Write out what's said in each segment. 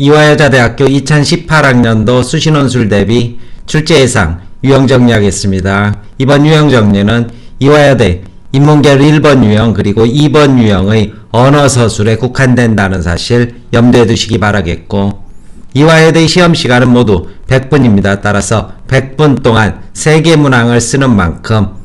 이화여자대학교 2018학년도 수시논술 대비 출제 예상 유형 정리하겠습니다. 이번 유형 정리는 이화여대 인문계열 1번 유형 그리고 2번 유형의 언어 서술에 국한된다는 사실 염두에 두시기 바라겠고, 이화여대 시험 시간은 모두 100분입니다. 따라서 100분 동안 3개 문항을 쓰는 만큼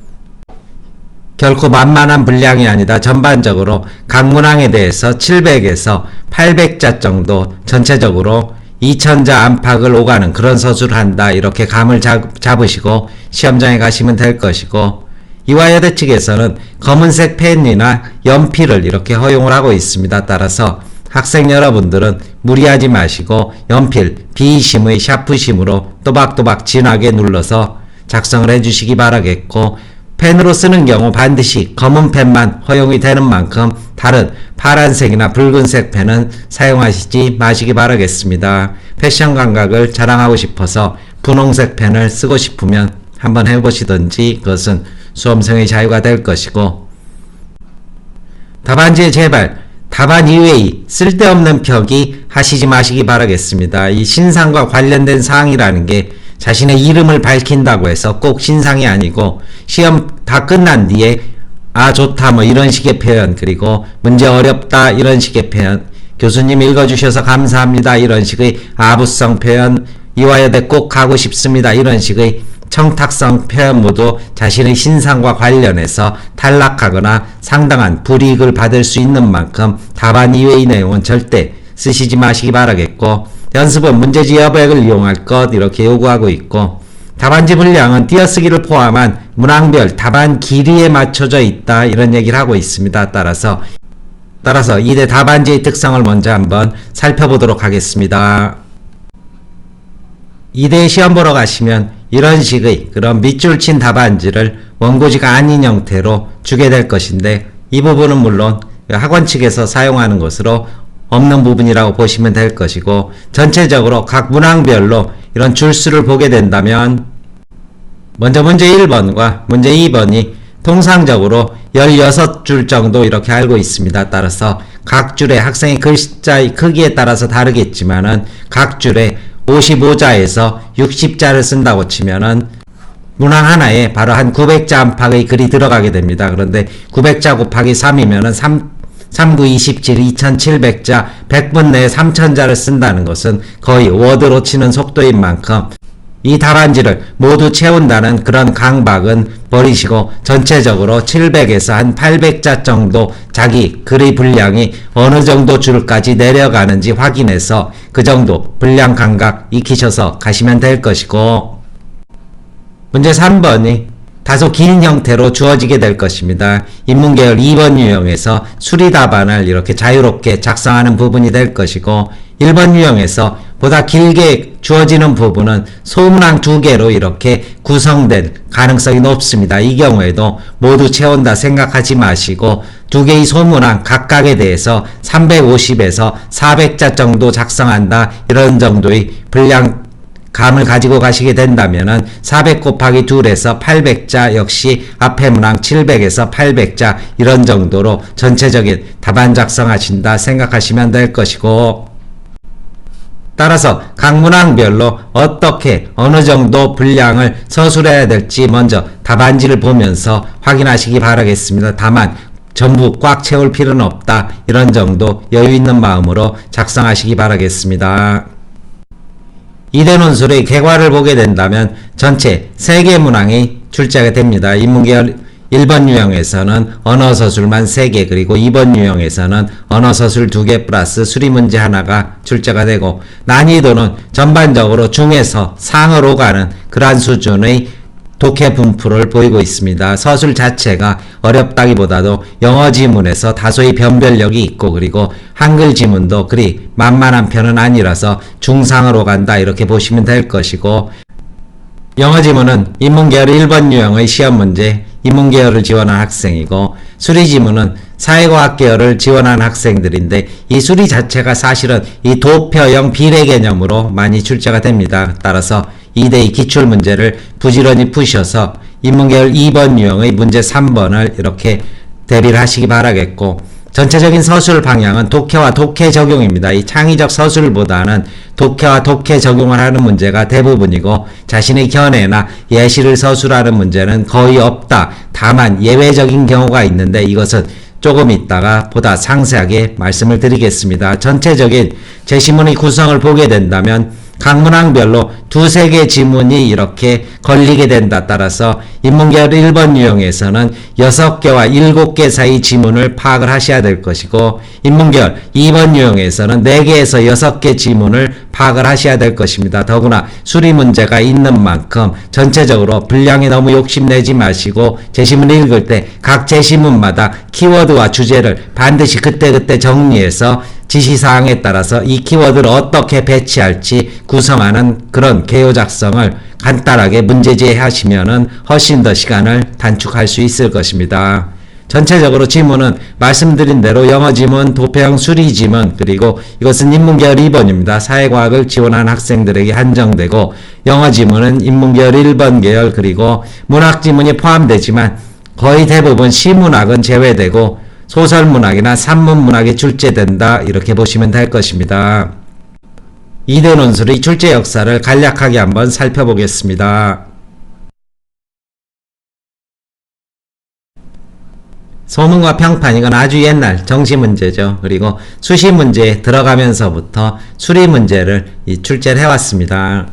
결코 만만한 분량이 아니다. 전반적으로 각 문항에 대해서 700에서 800자 정도 전체적으로 2000자 안팎을 오가는 그런 서술을 한다. 이렇게 감을 잡으시고 시험장에 가시면 될 것이고, 이화여대 측에서는 검은색 펜이나 연필을 이렇게 허용을 하고 있습니다. 따라서 학생 여러분들은 무리하지 마시고 연필, B심의 샤프심으로 또박또박 진하게 눌러서 작성을 해주시기 바라겠고, 펜으로 쓰는 경우 반드시 검은 펜만 허용이 되는 만큼 다른 파란색이나 붉은색 펜은 사용하시지 마시기 바라겠습니다. 패션 감각을 자랑하고 싶어서 분홍색 펜을 쓰고 싶으면 한번 해보시든지 그것은 수험생의 자유가 될 것이고, 답안지에 제발 답안 이외의 쓸데없는 표기 하시지 마시기 바라겠습니다. 이 신상과 관련된 사항이라는 게 자신의 이름을 밝힌다고 해서 꼭 신상이 아니고, 시험 다 끝난 뒤에 아 좋다 뭐 이런 식의 표현, 그리고 문제 어렵다 이런 식의 표현, 교수님 읽어주셔서 감사합니다 이런 식의 아부성 표현, 이화여대 꼭 가고 싶습니다 이런 식의 청탁성 표현 모두 자신의 신상과 관련해서 탈락하거나 상당한 불이익을 받을 수 있는 만큼 답안 이외의 내용은 절대 쓰시지 마시기 바라겠고, 연습은 문제지 여백을 이용할 것 이렇게 요구하고 있고, 답안지 분량은 띄어쓰기를 포함한 문항별 답안 길이에 맞춰져 있다 이런 얘기를 하고 있습니다. 따라서 이대 답안지의 특성을 먼저 한번 살펴보도록 하겠습니다. 이대 시험 보러 가시면 이런 식의 그런 밑줄 친 답안지를 원고지가 아닌 형태로 주게 될 것인데, 이 부분은 물론 학원 측에서 사용하는 것으로 없는 부분이라고 보시면 될 것이고, 전체적으로 각 문항별로 이런 줄수를 보게 된다면 먼저 문제 1번과 문제 2번이 통상적으로 16줄 정도 이렇게 알고 있습니다. 따라서 각 줄에 학생의 글자의 크기에 따라서 다르겠지만은 각 줄에 55자에서 60자를 쓴다고 치면은 문항 하나에 바로 한 900자 안팎의 글이 들어가게 됩니다. 그런데 900자 곱하기 3이면은 3, 9, 27, 2700자, 100분 내에 3000자를 쓴다는 것은 거의 워드로 치는 속도인 만큼 이 답안지를 모두 채운다는 그런 강박은 버리시고, 전체적으로 700에서 한 800자 정도 자기 글의 분량이 어느 정도 줄까지 내려가는지 확인해서 그 정도 분량 감각 익히셔서 가시면 될 것이고, 문제 3번이 다소 긴 형태로 주어지게 될 것입니다. 인문계열 2번 유형에서 수리 답안을 이렇게 자유롭게 작성하는 부분이 될 것이고, 1번 유형에서 보다 길게 주어지는 부분은 소문항 2개로 이렇게 구성된 가능성이 높습니다. 이 경우에도 모두 채운다 생각하지 마시고 2개의 소문항 각각에 대해서 350에서 400자 정도 작성한다 이런 정도의 분량 감을 가지고 가시게 된다면은 400 곱하기 2에서 800자 역시 앞에 문항 700에서 800자 이런 정도로 전체적인 답안 작성하신다 생각하시면 될 것이고, 따라서 각 문항별로 어떻게 어느 정도 분량을 서술해야 될지 먼저 답안지를 보면서 확인하시기 바라겠습니다. 다만 전부 꽉 채울 필요는 없다 이런 정도 여유 있는 마음으로 작성하시기 바라겠습니다. 이대 논술의 결과를 보게 된다면 전체 3개 문항이 출제가 됩니다. 인문계열 1번 유형에서는 언어서술만 3개, 그리고 2번 유형에서는 언어서술 2개 플러스 수리문제 하나가 출제가 되고, 난이도는 전반적으로 중에서 상으로 가는 그러한 수준의 독해 분포를 보이고 있습니다. 서술 자체가 어렵다기보다도 영어 지문에서 다소의 변별력이 있고, 그리고 한글 지문도 그리 만만한 편은 아니라서 중상으로 간다 이렇게 보시면 될 것이고, 영어 지문은 인문계열 1번 유형의 시험 문제, 인문계열을 지원한 학생이고, 수리 지문은 사회과학 계열을 지원한 학생들인데, 이 수리 자체가 사실은 이 도표형 비례 개념으로 많이 출제가 됩니다. 따라서 2대2 기출문제를 부지런히 푸셔서 인문계열 2번 유형의 문제 3번을 이렇게 대비를 하시기 바라겠고, 전체적인 서술 방향은 독해와 독해 적용입니다. 이 창의적 서술보다는 독해와 독해 적용을 하는 문제가 대부분이고 자신의 견해나 예시를 서술하는 문제는 거의 없다. 다만 예외적인 경우가 있는데 이것은 조금 있다가 보다 상세하게 말씀을 드리겠습니다. 전체적인 제시문의 구성을 보게 된다면 각 문항별로 두세 개 지문이 이렇게 걸리게 된다. 따라서 인문계열 1번 유형에서는 6개와 7개 사이 지문을 파악을 하셔야 될 것이고 인문계열 2번 유형에서는 4개에서 6개 지문을 파악을 하셔야 될 것입니다. 더구나 수리 문제가 있는 만큼 전체적으로 분량에 너무 욕심내지 마시고 제시문 읽을 때 각 제시문마다 키워드와 주제를 반드시 그때그때 정리해서 지시사항에 따라서 이 키워드를 어떻게 배치할지 구성하는 그런 개요 작성을 간단하게 문제제 하시면은 훨씬 더 시간을 단축할 수 있을 것입니다. 전체적으로 지문은 말씀드린 대로 영어 지문, 도표형 수리 지문, 그리고 이것은 인문계열 2번입니다. 사회과학을 지원한 학생들에게 한정되고 영어 지문은 인문계열 1번 계열 그리고 문학 지문이 포함되지만 거의 대부분 시문학은 제외되고 소설문학이나 산문문학에 출제된다 이렇게 보시면 될 것입니다. 2대 논술의 출제 역사를 간략하게 한번 살펴보겠습니다. 소문과 평판 이건 아주 옛날 정시문제죠. 그리고 수시문제에 들어가면서부터 수리문제를 출제를 해왔습니다.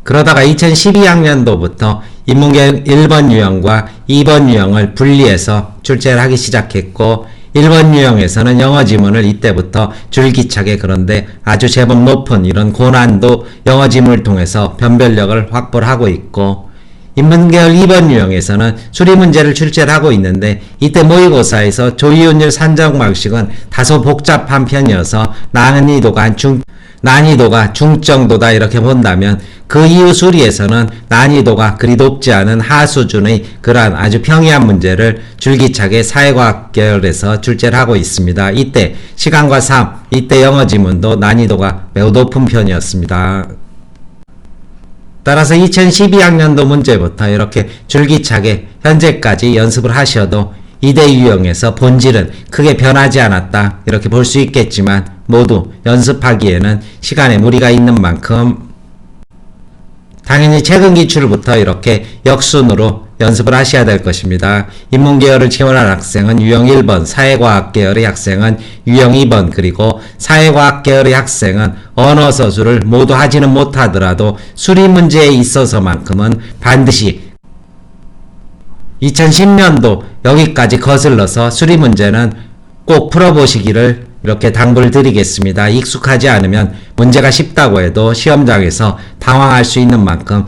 그러다가 2012학년도부터 인문계열 1번 유형과 2번 유형을 분리해서 출제를 하기 시작했고 1번 유형에서는 영어 지문을 이때부터 줄기차게 그런데 아주 제법 높은 이런 고난도 영어 지문을 통해서 변별력을 확보를 하고 있고 인문계열 2번 유형에서는 수리 문제를 출제를 하고 있는데 이때 모의고사에서 조이온율 산정 방식은 다소 복잡한 편이어서 난이도가 중정도다 이렇게 본다면 그 이후 수리에서는 난이도가 그리 높지 않은 하수준의 그러한 아주 평이한 문제를 줄기차게 사회과학 계열에서 출제를 하고 있습니다. 이때 시간과 삶, 이때 영어 지문도 난이도가 매우 높은 편이었습니다. 따라서 2012학년도 문제부터 이렇게 줄기차게 현재까지 연습을 하셔도 2대 유형에서 본질은 크게 변하지 않았다 이렇게 볼 수 있겠지만 모두 연습하기에는 시간에 무리가 있는 만큼 당연히 최근 기출부터 이렇게 역순으로 연습을 하셔야 될 것입니다. 인문계열을 지원한 학생은 유형 1번, 사회과학 계열의 학생은 유형 2번, 그리고 사회과학 계열의 학생은 언어서술을 모두 하지는 못하더라도 수리 문제에 있어서만큼은 반드시 2010년도 여기까지 거슬러서 수리 문제는 꼭 풀어보시기를 이렇게 당부를 드리겠습니다. 익숙하지 않으면 문제가 쉽다고 해도 시험장에서 당황할 수 있는 만큼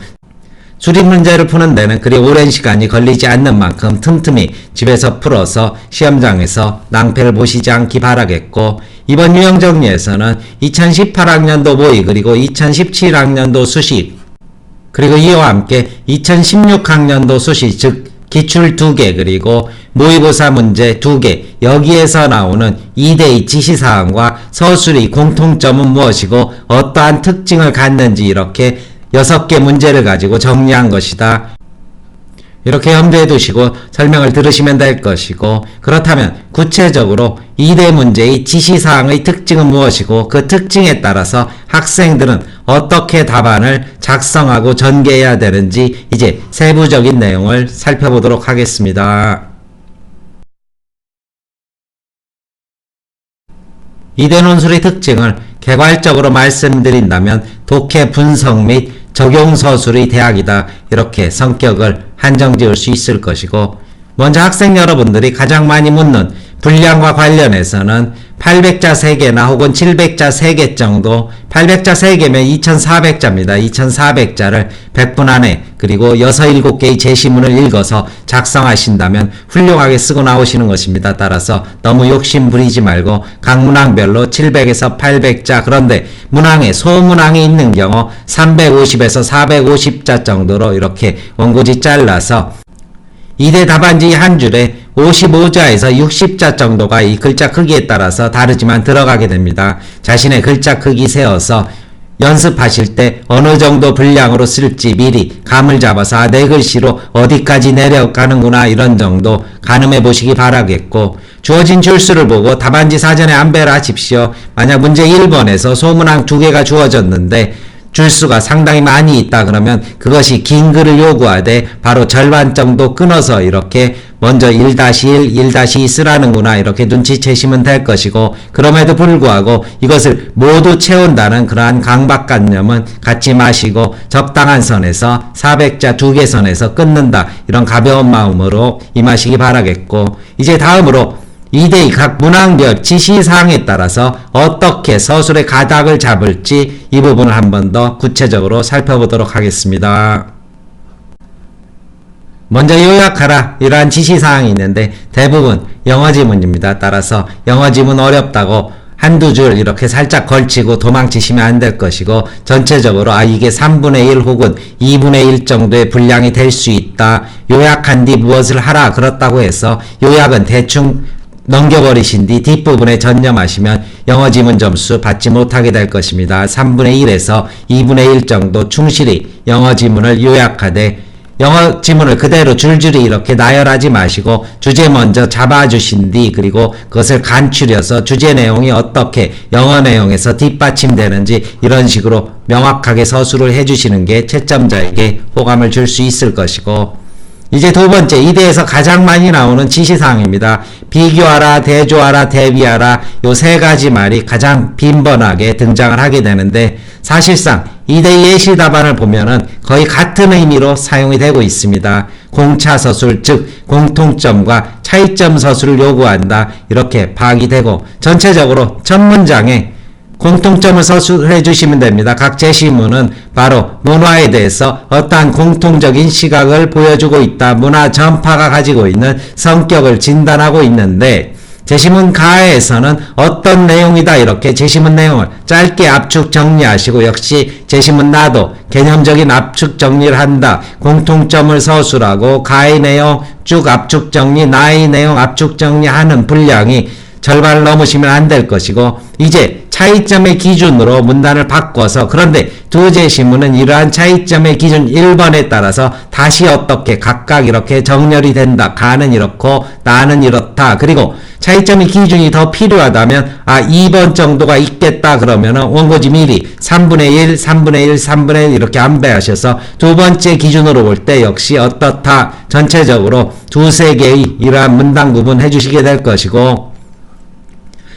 수리 문제를 푸는 데는 그리 오랜 시간이 걸리지 않는 만큼 틈틈이 집에서 풀어서 시험장에서 낭패를 보시지 않기 바라겠고 이번 유형 정리에서는 2018학년도 모의 그리고 2017학년도 수시 그리고 이와 함께 2016학년도 수시 즉 기출 2개 그리고 모의고사 문제 2개 여기에서 나오는 2대2 지시사항과 서술의 공통점은 무엇이고 어떠한 특징을 갖는지 이렇게 6개 문제를 가지고 정리한 것이다. 이렇게 염두에 두시고 설명을 들으시면 될 것이고 그렇다면 구체적으로 2대 문제의 지시사항의 특징은 무엇이고 그 특징에 따라서 학생들은 어떻게 답안을 작성하고 전개해야 되는지 이제 세부적인 내용을 살펴보도록 하겠습니다. 2대 논술의 특징을 개괄적으로 말씀드린다면 독해 분석 및 적용서술의 대학이다. 이렇게 성격을 한정지을 수 있을 것이고 먼저 학생 여러분들이 가장 많이 묻는 분량과 관련해서는 800자 3개나 혹은 700자 3개 정도 800자 3개면 2400자입니다. 2400자를 100분 안에 그리고 6, 7개의 제시문을 읽어서 작성하신다면 훌륭하게 쓰고 나오시는 것입니다. 따라서 너무 욕심 부리지 말고 각 문항별로 700에서 800자 그런데 문항에 소문항이 있는 경우 350에서 450자 정도로 이렇게 원고지 잘라서 2대 답안지 한 줄에 55자에서 60자 정도가 이 글자 크기에 따라서 다르지만 들어가게 됩니다. 자신의 글자 크기 세어서 연습하실 때 어느 정도 분량으로 쓸지 미리 감을 잡아서 내 글씨로 어디까지 내려가는구나 이런 정도 가늠해 보시기 바라겠고, 주어진 줄수를 보고 답안지 사전에 안배를 하십시오. 만약 문제 1번에서 소문항 2개가 주어졌는데 줄수가 상당히 많이 있다 그러면 그것이 긴 글을 요구하되 바로 절반 정도 끊어서 이렇게 먼저 1-1, 1-2 쓰라는구나 이렇게 눈치채시면 될 것이고, 그럼에도 불구하고 이것을 모두 채운다는 그러한 강박관념은 갖지 마시고 적당한 선에서 400자 2개 선에서 끊는다 이런 가벼운 마음으로 임하시기 바라겠고, 이제 다음으로 2대2 각 문항별 지시사항에 따라서 어떻게 서술의 가닥을 잡을지 이 부분을 한 번 더 구체적으로 살펴보도록 하겠습니다. 먼저 요약하라 이러한 지시사항이 있는데 대부분 영어 지문입니다. 따라서 영어 지문 어렵다고 한두 줄 이렇게 살짝 걸치고 도망치시면 안 될 것이고, 전체적으로 이게 3분의 1 혹은 2분의 1 정도의 분량이 될 수 있다. 요약한 뒤 무엇을 하라 그렇다고 해서 요약은 대충 넘겨버리신 뒤 뒷부분에 전념하시면 영어 지문 점수 받지 못하게 될 것입니다. 3분의 1에서 2분의 1 정도 충실히 영어 지문을 요약하되, 영어 지문을 그대로 줄줄이 이렇게 나열하지 마시고 주제 먼저 잡아주신 뒤 그리고 그것을 간추려서 주제 내용이 어떻게 영어 내용에서 뒷받침되는지 이런 식으로 명확하게 서술을 해주시는 게 채점자에게 호감을 줄 수 있을 것이고, 이제 두 번째, 이대에서 가장 많이 나오는 지시사항입니다. 비교하라, 대조하라, 대비하라 요 세 가지 말이 가장 빈번하게 등장을 하게 되는데, 사실상 이대 예시 답안을 보면은 거의 같은 의미로 사용이 되고 있습니다. 공차서술, 즉 공통점과 차이점 서술을 요구한다 이렇게 파악이 되고, 전체적으로 첫 문장에 공통점을 서술해 주시면 됩니다. 각 제시문은 바로 문화에 대해서 어떠한 공통적인 시각을 보여주고 있다. 문화 전파가 가지고 있는 성격을 진단하고 있는데, 제시문 가에서는 어떤 내용이다 이렇게 제시문 내용을 짧게 압축 정리하시고, 역시 제시문 나도 개념적인 압축 정리를 한다. 공통점을 서술하고 가의 내용 쭉 압축 정리, 나의 내용 압축 정리하는 분량이 절반을 넘으시면 안 될 것이고, 이제 차이점의 기준으로 문단을 바꿔서, 그런데 두 제시문은 이러한 차이점의 기준 1번에 따라서 다시 어떻게 각각 이렇게 정렬이 된다. 가는 이렇고 나는 이렇다. 그리고 차이점의 기준이 더 필요하다면 2번 정도가 있겠다 그러면은 원고지 미리 3분의 1, 3분의 1, 3분의 1 이렇게 안배하셔서 두 번째 기준으로 볼 때 역시 어떻다. 전체적으로 두세 개의 이러한 문단 구분 해주시게 될 것이고,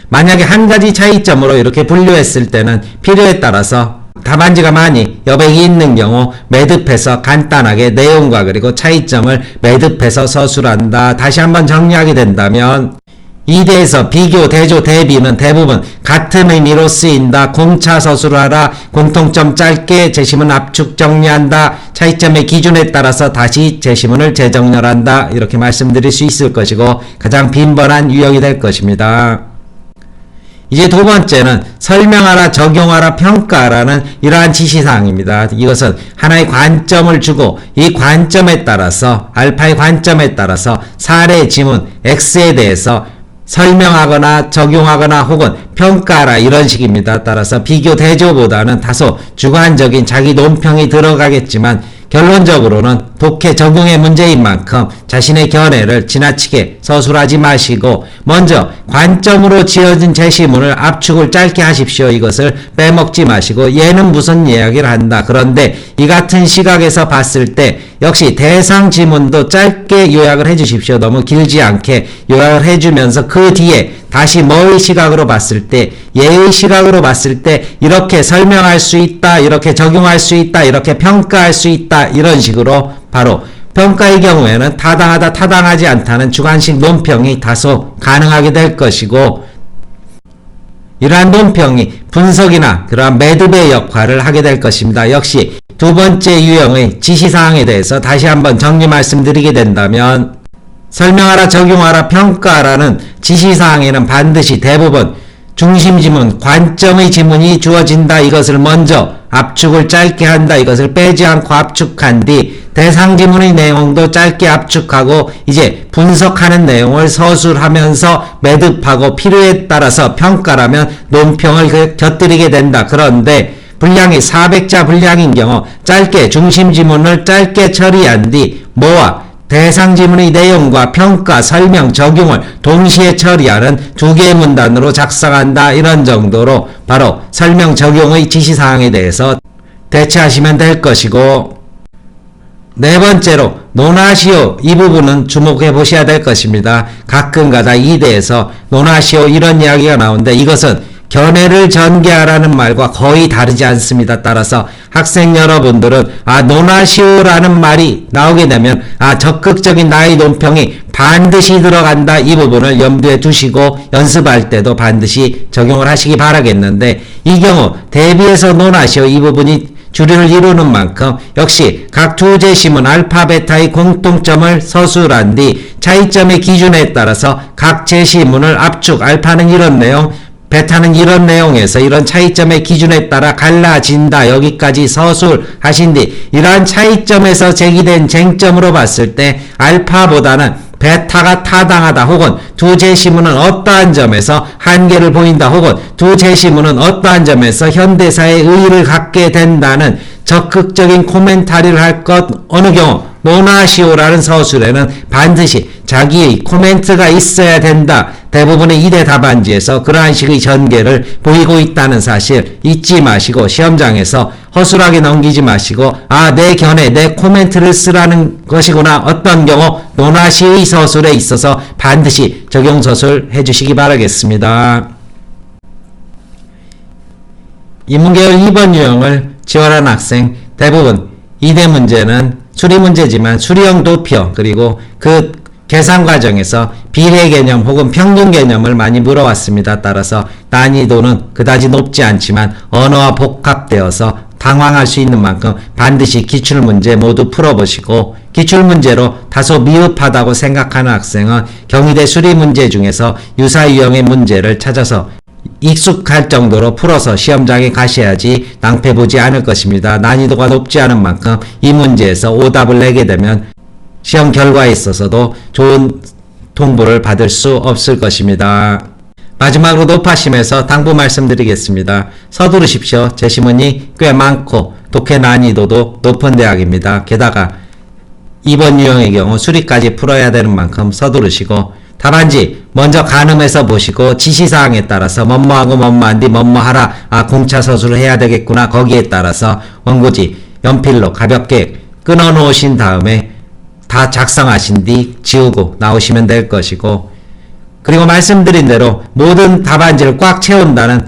만약에 한 가지 차이점으로 이렇게 분류했을 때는 필요에 따라서 답안지가 많이 여백이 있는 경우 매듭해서 간단하게 내용과 그리고 차이점을 매듭해서 서술한다. 다시 한번 정리하게 된다면, 이대에서 비교, 대조, 대비는 대부분 같은 의미로 쓰인다. 공차 서술하라, 공통점 짧게 제시문 압축 정리한다, 차이점의 기준에 따라서 다시 제시문을 재정렬한다 이렇게 말씀드릴 수 있을 것이고, 가장 빈번한 유형이 될 것입니다. 이제 두 번째는 설명하라, 적용하라, 평가하라는 이러한 지시사항입니다. 이것은 하나의 관점을 주고 이 관점에 따라서, 알파의 관점에 따라서 사례 지문 X에 대해서 설명하거나 적용하거나 혹은 평가하라 이런 식입니다. 따라서 비교 대조보다는 다소 주관적인 자기 논평이 들어가겠지만, 결론적으로는 독해 적용의 문제인 만큼 자신의 견해를 지나치게 서술하지 마시고 먼저 관점으로 지어진 제시문을 압축을 짧게 하십시오. 이것을 빼먹지 마시고, 얘는 무슨 이야기를 한다. 그런데 이 같은 시각에서 봤을 때 역시 대상 지문도 짧게 요약을 해주십시오. 너무 길지 않게 요약을 해주면서 그 뒤에 다시 뭐의 시각으로 봤을 때, 얘의 시각으로 봤을 때 이렇게 설명할 수 있다, 이렇게 적용할 수 있다, 이렇게 평가할 수 있다, 이런 식으로 바로 평가의 경우에는 타당하다, 타당하지 않다는 주관식 논평이 다소 가능하게 될 것이고, 이러한 논평이 분석이나 그러한 매듭의 역할을 하게 될 것입니다. 역시 두 번째 유형의 지시사항에 대해서 다시 한번 정리 말씀드리게 된다면, 설명하라, 적용하라, 평가하라는 지시사항에는 반드시 대부분 중심지문, 관점의 지문이 주어진다. 이것을 먼저 압축을 짧게 한다. 이것을 빼지 않고 압축한 뒤 대상지문의 내용도 짧게 압축하고 이제 분석하는 내용을 서술하면서 매듭하고 필요에 따라서 평가라면 논평을 곁들이게 된다. 그런데 분량이 400자 분량인 경우 짧게 중심 지문을 짧게 처리한 뒤 뭐와 대상 지문의 내용과 평가, 설명, 적용을 동시에 처리하는 두 개의 문단으로 작성한다. 이런 정도로 바로 설명, 적용의 지시사항에 대해서 대처하시면 될 것이고, 네 번째로 논하시오, 이 부분은 주목해 보셔야 될 것입니다. 가끔가다 이대에서 논하시오 이런 이야기가 나오는데 이것은 견해를 전개하라는 말과 거의 다르지 않습니다. 따라서 학생 여러분들은 논하시오라는 말이 나오게 되면 적극적인 나의 논평이 반드시 들어간다, 이 부분을 염두에 두시고 연습할 때도 반드시 적용을 하시기 바라겠는데, 이 경우 대비해서 논하시오 이 부분이 주류를 이루는 만큼 역시 각 두 제시문 알파 베타의 공통점을 서술한 뒤 차이점의 기준에 따라서 각 제시문을 압축, 알파는 이런 내용, 베타는 이런 내용에서 이런 차이점의 기준에 따라 갈라진다. 여기까지 서술하신 뒤 이러한 차이점에서 제기된 쟁점으로 봤을 때 알파보다는 베타가 타당하다, 혹은 두 제시문은 어떠한 점에서 한계를 보인다, 혹은 두 제시문은 어떠한 점에서 현대사의 의의를 갖게 된다는 적극적인 코멘타리를 할 것, 어느 경우 논하시오라는 서술에는 반드시 자기의 코멘트가 있어야 된다. 대부분의 이대 답안지에서 그러한 식의 전개를 보이고 있다는 사실 잊지 마시고 시험장에서 허술하게 넘기지 마시고 내 견해, 내 코멘트를 쓰라는 것이구나. 어떤 경우 논하시의 서술에 있어서 반드시 적용서술 해주시기 바라겠습니다. 인문계열 2번 유형을 지원한 학생 대부분 이대 문제는 수리 문제지만 수리형 도피형 그리고 그 계산 과정에서 비례 개념 혹은 평균 개념을 많이 물어왔습니다. 따라서 난이도는 그다지 높지 않지만 언어와 복합되어서 당황할 수 있는 만큼 반드시 기출문제 모두 풀어보시고, 기출문제로 다소 미흡하다고 생각하는 학생은 경희대 수리문제 중에서 유사 유형의 문제를 찾아서 익숙할 정도로 풀어서 시험장에 가셔야지 낭패보지 않을 것입니다. 난이도가 높지 않은 만큼 이 문제에서 오답을 내게 되면 시험 결과에 있어서도 좋은 통보를 받을 수 없을 것입니다. 마지막으로 높아심에서 당부 말씀드리겠습니다. 서두르십시오. 제시문이 꽤 많고 독해 난이도도 높은 대학입니다. 게다가 이번 유형의 경우 수리까지 풀어야 되는 만큼 서두르시고, 답안지 먼저 가늠해서 보시고 지시사항에 따라서 뭐뭐하고 뭐뭐한 뒤 뭐뭐하라, 공차 서술을 해야 되겠구나, 거기에 따라서 원고지 연필로 가볍게 끊어 놓으신 다음에 다 작성하신 뒤 지우고 나오시면 될 것이고, 그리고 말씀드린 대로 모든 답안지를 꽉 채운다는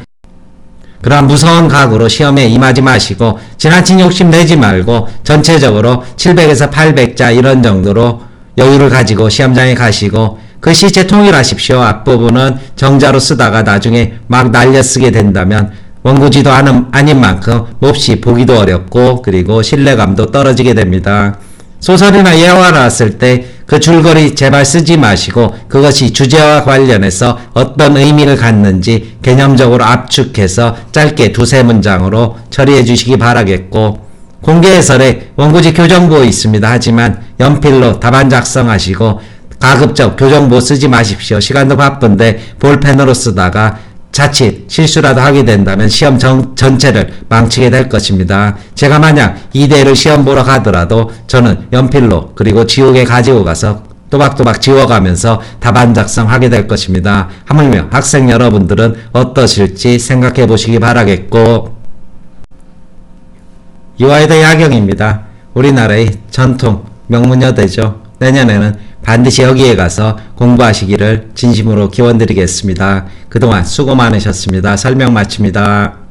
그러한 무서운 각오로 시험에 임하지 마시고 지나친 욕심 내지 말고 전체적으로 700에서 800자 이런 정도로 여유를 가지고 시험장에 가시고 글씨체 통일하십시오. 앞부분은 정자로 쓰다가 나중에 막 날려 쓰게 된다면 원고지도 아닌 만큼 몹시 보기도 어렵고 그리고 신뢰감도 떨어지게 됩니다. 소설이나 예화 나왔을 때 그 줄거리 제발 쓰지 마시고 그것이 주제와 관련해서 어떤 의미를 갖는지 개념적으로 압축해서 짧게 두세 문장으로 처리해 주시기 바라겠고, 공개해설에 원고지 교정보 있습니다. 하지만 연필로 답안 작성하시고 가급적 교정보 쓰지 마십시오. 시간도 바쁜데 볼펜으로 쓰다가 자칫 실수라도 하게 된다면 시험 전체를 망치게 될 것입니다. 제가 만약 이대를 시험 보러 가더라도 저는 연필로 그리고 지우개 가지고 가서 또박또박 지워가면서 답안 작성하게 될 것입니다. 하물며 학생 여러분들은 어떠실지 생각해 보시기 바라겠고, 유아여대 야경입니다. 우리나라의 전통 명문여대죠. 내년에는 반드시 여기에 가서 공부하시기를 진심으로 기원드리겠습니다. 그동안 수고 많으셨습니다. 설명 마칩니다.